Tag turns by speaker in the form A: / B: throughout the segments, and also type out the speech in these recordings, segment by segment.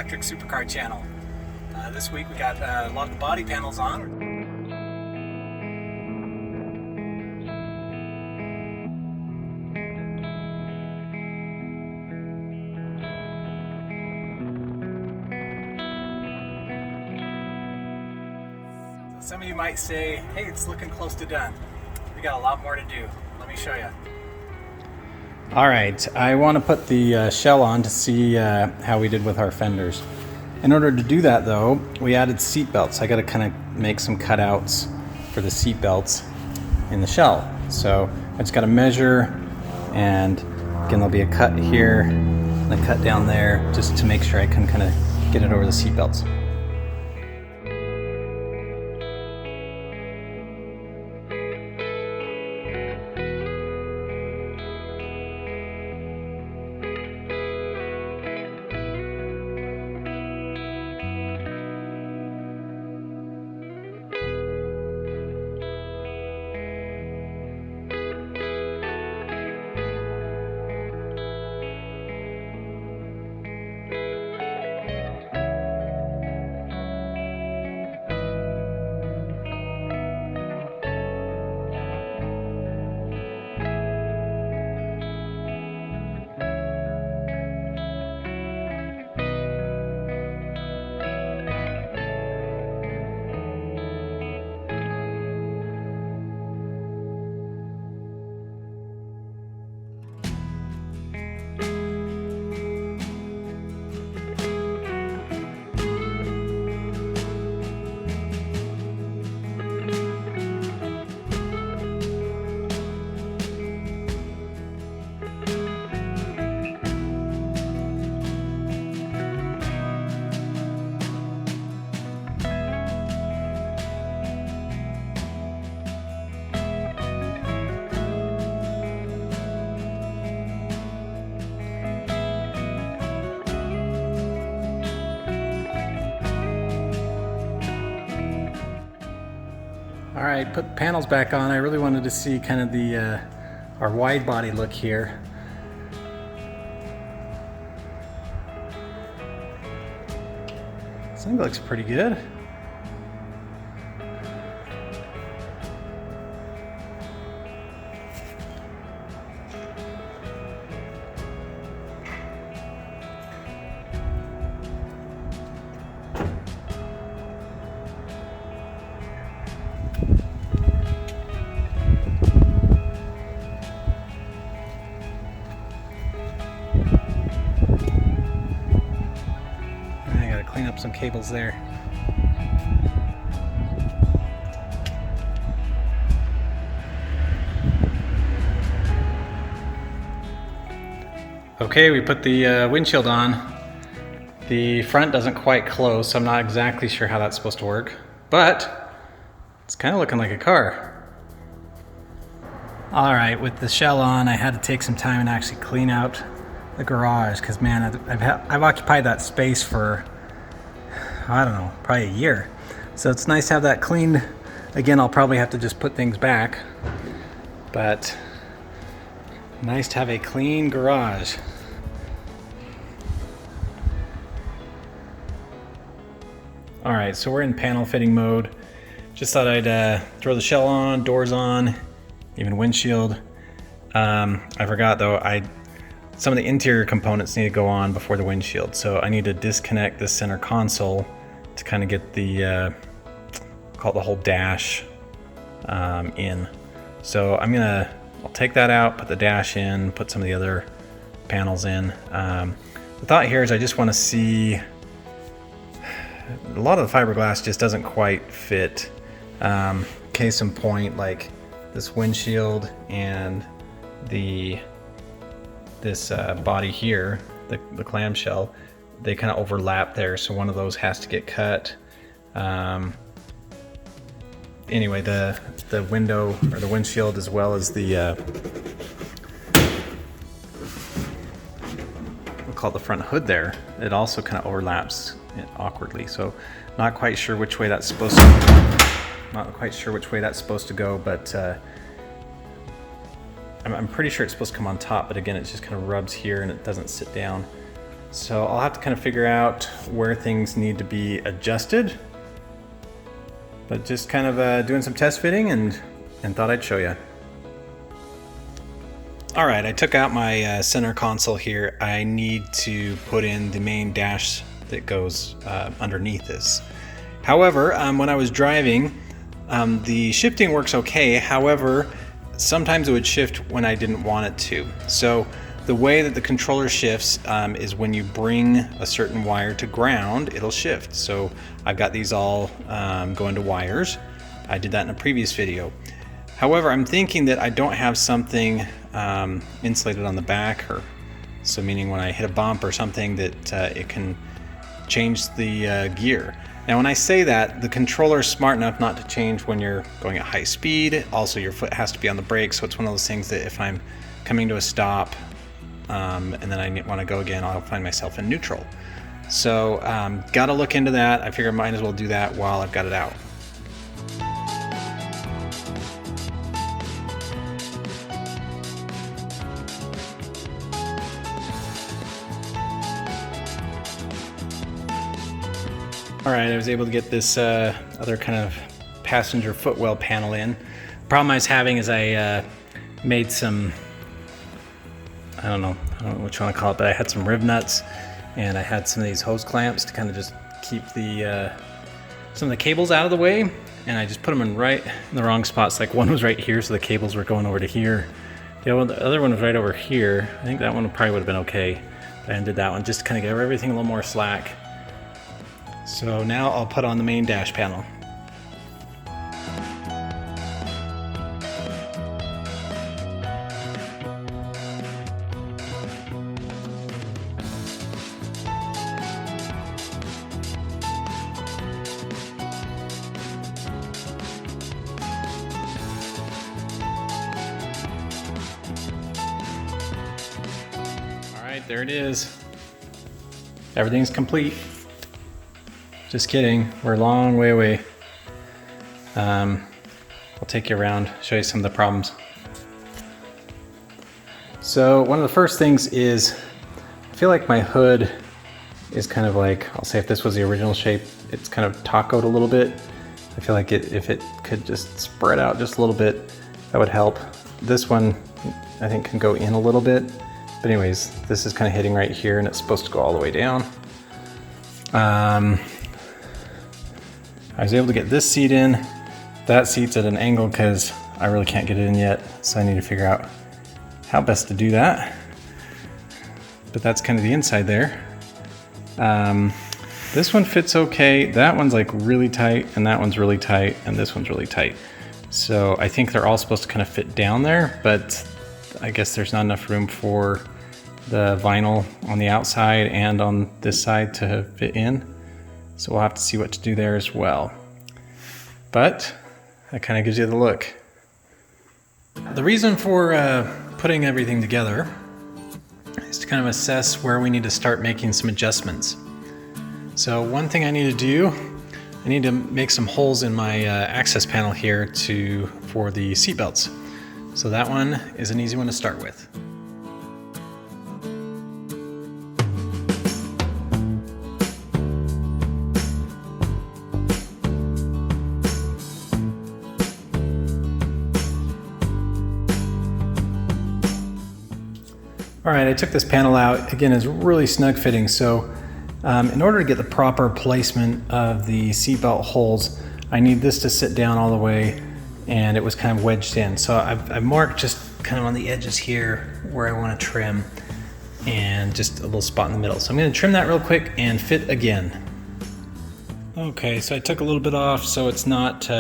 A: Electric Supercar channel. This week we got a lot of the body panels on. Some of you might say, hey, it's looking close to done. We got a lot more to do. Let me show you. All right, I want to put the shell on to see how we did with our fenders. In order to do that though, we added seat belts. I got to kind of make some cutouts for the seat belts in the shell. So I just got to measure, and again there'll be a cut here and a cut down there just to make sure I can kind of get it over the seat belts. All right, put the panels back on. I really wanted to see kind of the our wide body look here. This thing looks pretty good. Clean up some cables there. Okay, we put the windshield on. The front doesn't quite close, so I'm not exactly sure how that's supposed to work, but it's kind of looking like a car. All right, with the shell on, I had to take some time and actually clean out the garage because, man, I've occupied that space for, I don't know, probably a year. So it's nice to have that cleaned. Again, I'll probably have to just put things back, but nice to have a clean garage. All right, so we're in panel fitting mode. Just thought I'd throw the shell on, doors on, even windshield. I forgot though, some of the interior components need to go on before the windshield. So I need to disconnect the center console to kind of get the, call it the whole dash in. So I'll take that out, put the dash in, put some of the other panels in. The thought here is I just want to see, a lot of the fiberglass just doesn't quite fit. Case in point, like this windshield and this body here, the clamshell, they kind of overlap there, so one of those has to get cut. Anyway, the window or the windshield, as well as the we'll call it the front hood there, it also kind of overlaps awkwardly. So not quite sure which way that's supposed to go, but I'm pretty sure it's supposed to come on top, but again, it just kind of rubs here and it doesn't sit down. So I'll have to kind of figure out where things need to be adjusted. But just kind of doing some test fitting and thought I'd show you. All right, I took out my center console here. I need to put in the main dash that goes underneath this. However, when I was driving, the shifting works okay. However, sometimes it would shift when I didn't want it to. So the way that the controller shifts is when you bring a certain wire to ground, it'll shift. So I've got these all going to wires. I did that in a previous video. However, I'm thinking that I don't have something insulated on the back, or so meaning when I hit a bump or something that it can change the gear. Now when I say that, the controller is smart enough not to change when you're going at high speed. Also, your foot has to be on the brake, so it's one of those things that if I'm coming to a stop and then I want to go again, I'll find myself in neutral. So gotta look into that. I figure I might as well do that while I've got it out. All right, I was able to get this other kind of passenger footwell panel in. The problem I was having is I made some, I don't know what you want to call it, but I had some rib nuts and I had some of these hose clamps to kind of just keep the some of the cables out of the way, and I just put them in the wrong spots. Like one was right here, so the cables were going over to here. The other one was right over here. I think that one probably would have been okay, but I undid that one just to kind of give everything a little more slack. So now I'll put on the main dash panel. All right, there it is. Everything's complete. Just kidding, we're a long way away. I'll take you around, show you some of the problems. So one of the first things is, I feel like my hood is kind of like, I'll say if this was the original shape, it's kind of tacoed a little bit. I feel like if it could just spread out just a little bit, that would help. This one, I think, can go in a little bit. But anyways, this is kind of hitting right here and it's supposed to go all the way down. I was able to get this seat in. That seat's at an angle because I really can't get it in yet, so I need to figure out how best to do that. But that's kind of the inside there. This one fits okay. That one's like really tight, and that one's really tight, and this one's really tight. So I think they're all supposed to kind of fit down there, but I guess there's not enough room for the vinyl on the outside and on this side to fit in. So we'll have to see what to do there as well. But that kind of gives you the look. The reason for putting everything together is to kind of assess where we need to start making some adjustments. So one thing I need to do, I need to make some holes in my access panel here for the seat belts. So that one is an easy one to start with. All right, I took this panel out. Again, it's really snug fitting. So in order to get the proper placement of the seatbelt holes, I need this to sit down all the way, and it was kind of wedged in. So I've marked just kind of on the edges here where I want to trim, and just a little spot in the middle. So I'm going to trim that real quick and fit again. Okay, so I took a little bit off so it's not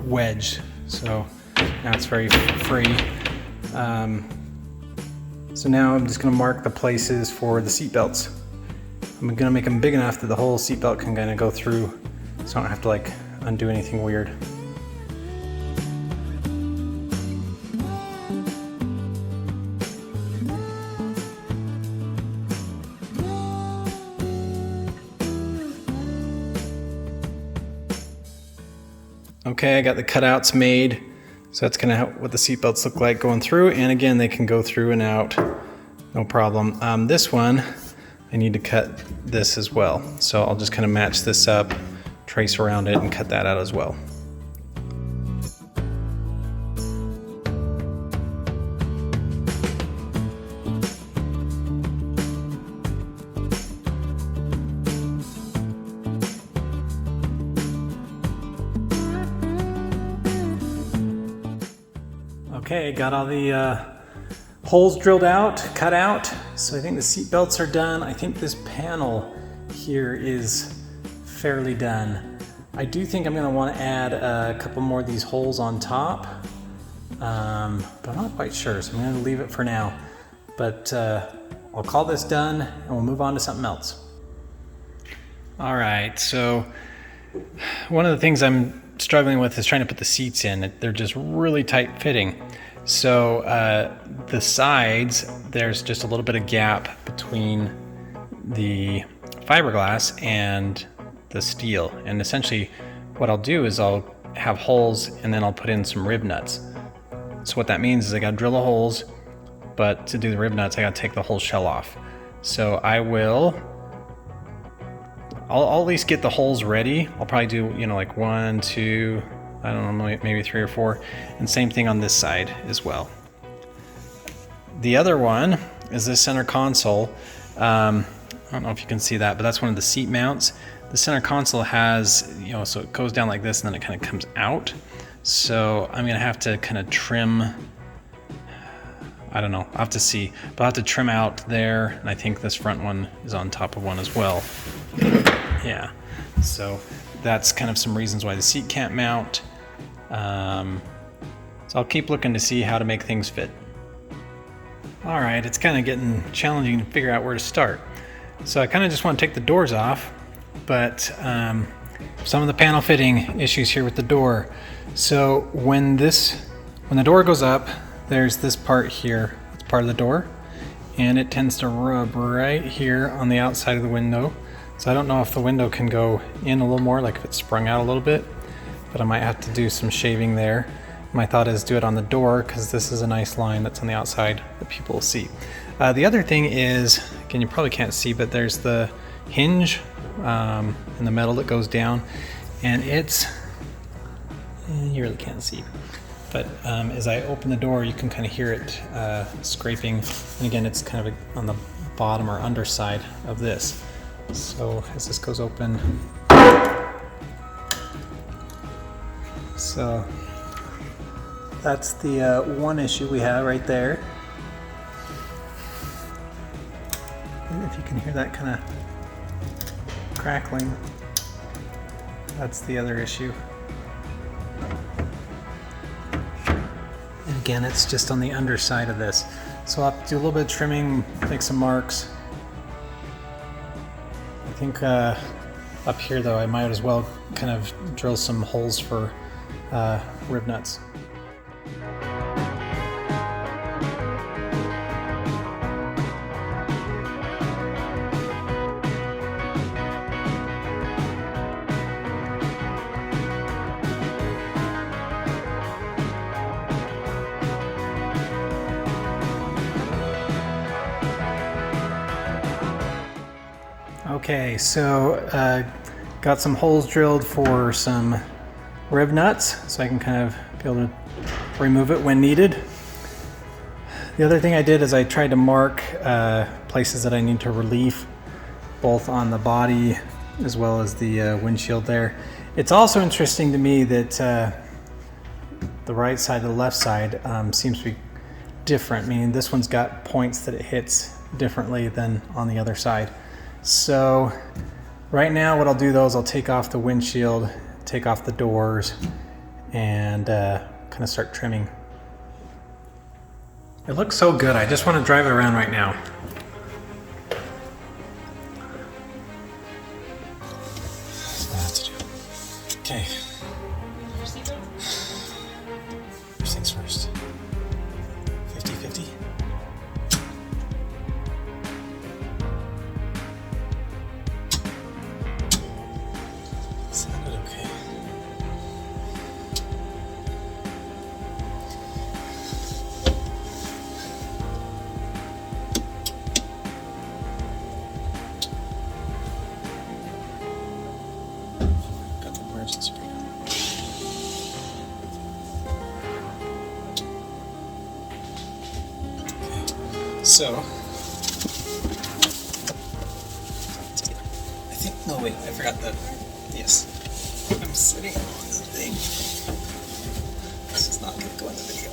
A: wedged. So now it's very free. So now I'm just going to mark the places for the seat belts. I'm going to make them big enough that the whole seat belt can kind of go through, so I don't have to like undo anything weird. Okay, I got the cutouts made. So that's kind of what the seat belts look like going through. And again, they can go through and out, no problem. This one, I need to cut this as well. So I'll just kind of match this up, trace around it, and cut that out as well. Okay, got all the holes drilled out, cut out. So I think the seat belts are done. I think this panel here is fairly done. I do think I'm gonna wanna add a couple more of these holes on top, but I'm not quite sure, so I'm gonna leave it for now. But I'll call this done and we'll move on to something else. All right, so one of the things I'm struggling with is trying to put the seats in. They're just really tight fitting. So the sides, there's just a little bit of gap between the fiberglass and the steel. And essentially what I'll do is I'll have holes and then I'll put in some rib nuts. So what that means is I gotta drill the holes, but to do the rib nuts, I gotta take the whole shell off. So I'll at least get the holes ready. I'll probably do, like 1, 2, I don't know, maybe 3 or 4. And same thing on this side as well. The other one is this center console. I don't know if you can see that, but that's one of the seat mounts. The center console has, so it goes down like this and then it kind of comes out. So I'm gonna have to kind of trim, I don't know, I'll have to see, but I'll have to trim out there. And I think this front one is on top of one as well. Yeah, so that's kind of some reasons why the seat can't mount. So I'll keep looking to see how to make things fit. All right, it's kind of getting challenging to figure out where to start. So I kind of just want to take the doors off, but some of the panel fitting issues here with the door. So when the door goes up, there's this part here, it's part of the door, and it tends to rub right here on the outside of the window. So I don't know if the window can go in a little more, like if it's sprung out a little bit, but I might have to do some shaving there. My thought is do it on the door because this is a nice line that's on the outside that people will see. The other thing is, again, you probably can't see, but there's the hinge and the metal that goes down, and you really can't see. But as I open the door, you can kind of hear it scraping. And again, it's kind of on the bottom or underside of this. So as this goes open, so that's the one issue we have right there. And if you can hear that kind of crackling, that's the other issue. And again, it's just on the underside of this. So I'll have to do a little bit of trimming, make some marks. I think up here though, I might as well kind of drill some holes for rib nuts. Okay, so got some holes drilled for some rib nuts, so I can kind of be able to remove it when needed. The other thing I did is I tried to mark places that I need to relief, both on the body as well as the windshield there. It's also interesting to me that the right side to the left side seems to be different, meaning this one's got points that it hits differently than on the other side. So right now what I'll do though is I'll take off the windshield, take off the doors, and kind of start trimming. It looks so good, I just want to drive it around right now. That's what I have to do. Okay. First things first. 50-50. Sounded okay. So, I think, no wait, I forgot that, yes, I'm sitting on the thing. This is not going to go in the video.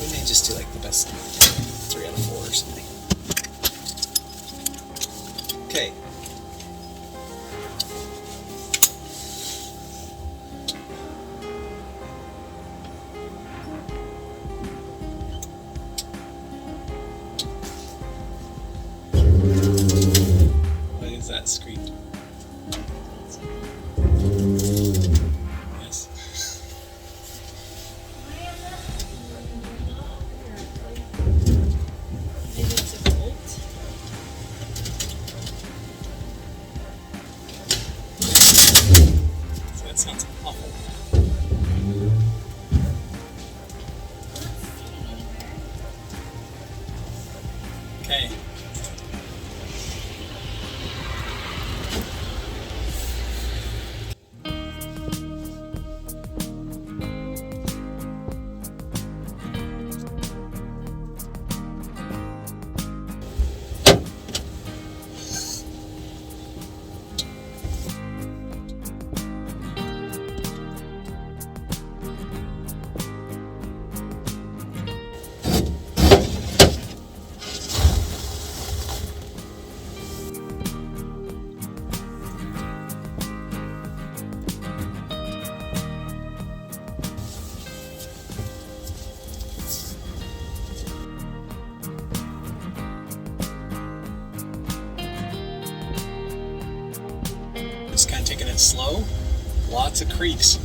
A: We may just do like the best 3 out of 4 or something. Okay. What is that screech? Yes. That sounds awful. Okay. Just kind of taking it slow. Lots of creaks.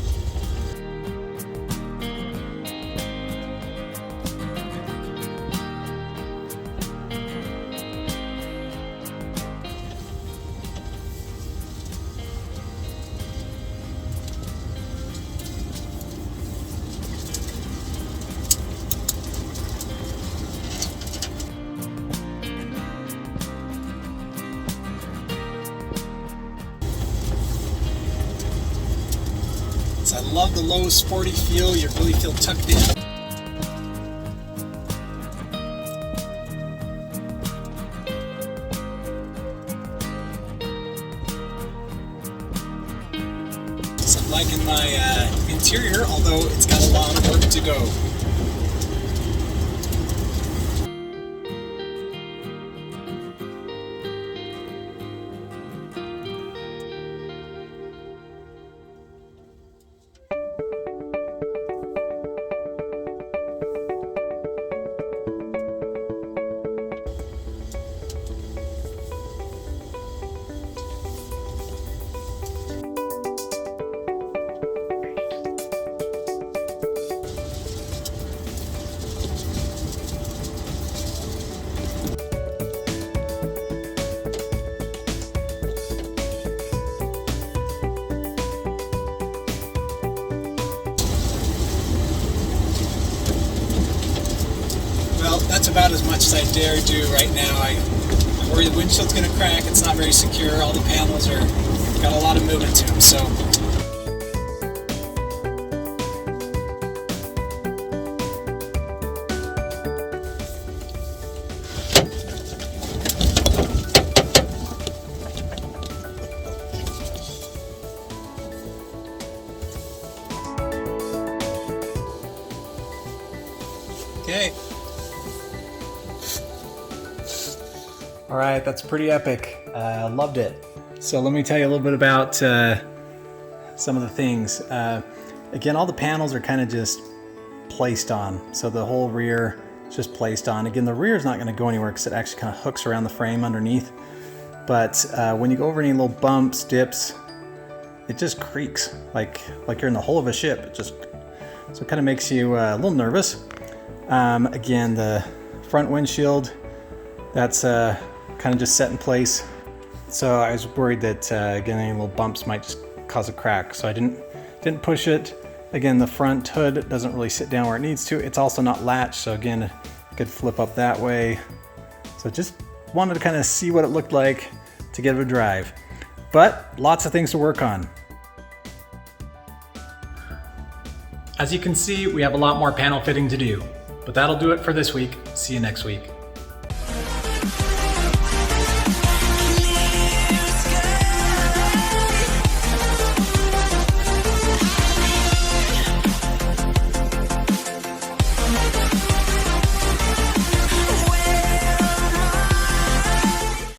A: I love the low sporty feel, you really feel tucked in. So I'm liking my interior, although it's got a lot of work to go. Well, that's about as much as I dare do right now. I worry the windshield's going to crack. It's not very secure. All the panels are got a lot of movement to them. So. Okay. All right, that's pretty epic. Loved it. So let me tell you a little bit about some of the things. Again, all the panels are kind of just placed on. So the whole rear is just placed on. Again, the rear is not going to go anywhere because it actually kind of hooks around the frame underneath. But when you go over any little bumps, dips, it just creaks like you're in the hull of a ship. So it kind of makes you a little nervous. Again, the front windshield, that's kind of just set in place. So I was worried that again, any little bumps might just cause a crack. So I didn't push it. Again, the front hood doesn't really sit down where it needs to. It's also not latched, so again, it could flip up that way. So just wanted to kind of see what it looked like to give it a drive. But lots of things to work on. As you can see, we have a lot more panel fitting to do, but that'll do it for this week. See you next week.